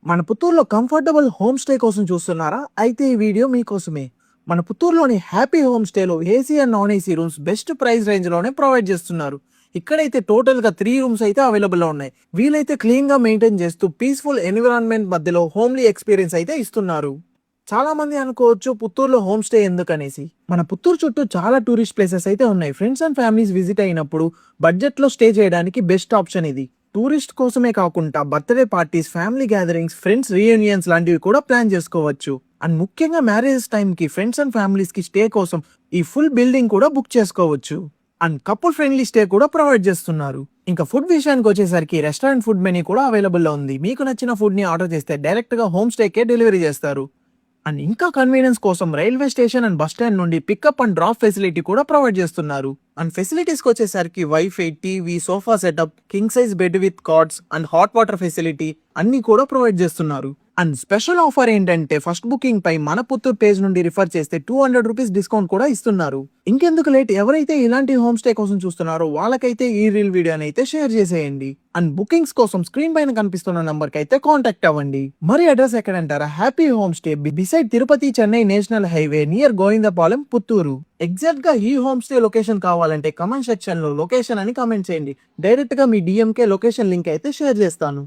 మన పుత్తూరులో comfortable home stay కోసం చూస్తున్నారా? అయితే ఈ వీడియో మీకోసమే. మన పుత్తూరులోని హ్యాపీ హోమ్ స్టేలో AC and non AC rooms best price range లోనే ప్రొవైడ్ చేస్తున్నారు. ఇక్కడైతే టోటల్ గా 3 రూమ్స్ అయితే అవైలబుల్ లో ఉన్నాయి. వీలైతే క్లీన్ గా మెయింటైన్ చేస్తూ పీస్ఫుల్ ఎన్విరాన్మెంట్ మధ్యలో హోమ్లీ ఎక్స్పీరియన్స్ అయితే ఇస్తున్నారు. చాలా మంది అనుకోవచ్చు పుత్తూరులో హోమ్ స్టే ఎందుకనేసి. మన పుత్తూరు చుట్టూ చాలా టూరిస్ట్ ప్లేసెస్ అయితే ఉన్నాయి. ఫ్రెండ్స్ అండ్ ఫ్యామిలీస్ విజిట్ అయినప్పుడు బడ్జెట్ లో స్టే చేయడానికి బెస్ట్ ఆప్షన్ ఇది. టూరిస్ట్ కోసమే కాకుండా birthday parties, family gatherings, friends reunions లాంటివి కూడా ప్లాన్ చేసుకోవచ్చు. అండ్ ముఖ్యంగా మ్యారేజెస్ టైం కి ఫ్రెండ్స్ అండ్ ఫ్యామిలీస్ కి స్టే కోసం ఈ ఫుల్ బిల్డింగ్ కూడా బుక్ చేసుకోవచ్చు. అండ్ కపుల్ ఫ్రెండ్లీ స్టే కూడా ప్రొవైడ్ చేస్తున్నారు. ఇంకా ఫుడ్ విషయానికి వచ్చేసరికి రెస్టారెంట్ ఫుడ్ మెనూ కూడా అవైలబుల్ లో ఉంది. మీకు నచ్చిన ఫుడ్ ని ఆర్డర్ చేస్తే డైరెక్ట్ గా హోమ్ స్టేకే డెలివరీ చేస్తారు. అండ్ ఇంకా కన్వీనియన్స్ కోసం railway station and bus stand నుండి పికప్ అండ్ డ్రాప్ ఫెసిలిటీ కూడా ప్రొవైడ్ చేస్తున్నారు. అండ్ ఫెసిలిటీస్ కి వచ్చేసరికి wifi, TV, sofa setup, king size bed with cards and hot water facility అన్ని కూడా ప్రొవైడ్ చేస్తున్నారు. అండ్ స్పెషల్ ఆఫర్ ఏంటంటే ఫస్ట్ బుకింగ్ పై మన పుత్తూరు పేజ్ నుండి రిఫర్ చేస్తే 200 రూపీస్ డిస్కౌంట్ కూడా ఇస్తున్నారు. ఇంకెందుకు లేట్, ఎవరైతే ఇలాంటి హోమ్ స్టే కోసం చూస్తున్నారో వాళ్ళకైతే ఈ రీల్ వీడియోని అయితే షేర్ చేసేయండి. అండ్ బుకింగ్స్ కోసం స్క్రీన్ పైన కనిపిస్తున్న నంబర్ కి అయితే కాంటాక్ట్ అవ్వండి. మరి అడ్రస్ ఎక్కడంటారా? Happy home stay beside Tirupati Chennai national highway near Govindapalem, Puttur. Exact గా ఈ హోమ్ స్టే లొకేషన్ కావాలంటే కమెంట్ సెక్షన్ లో లొకేషన్ అని కమెంట్ చేయండి. డైరెక్ట్ గా మీ డిఎంకే లొకేషన్ లింక్ అయితే షేర్ చేస్తాను.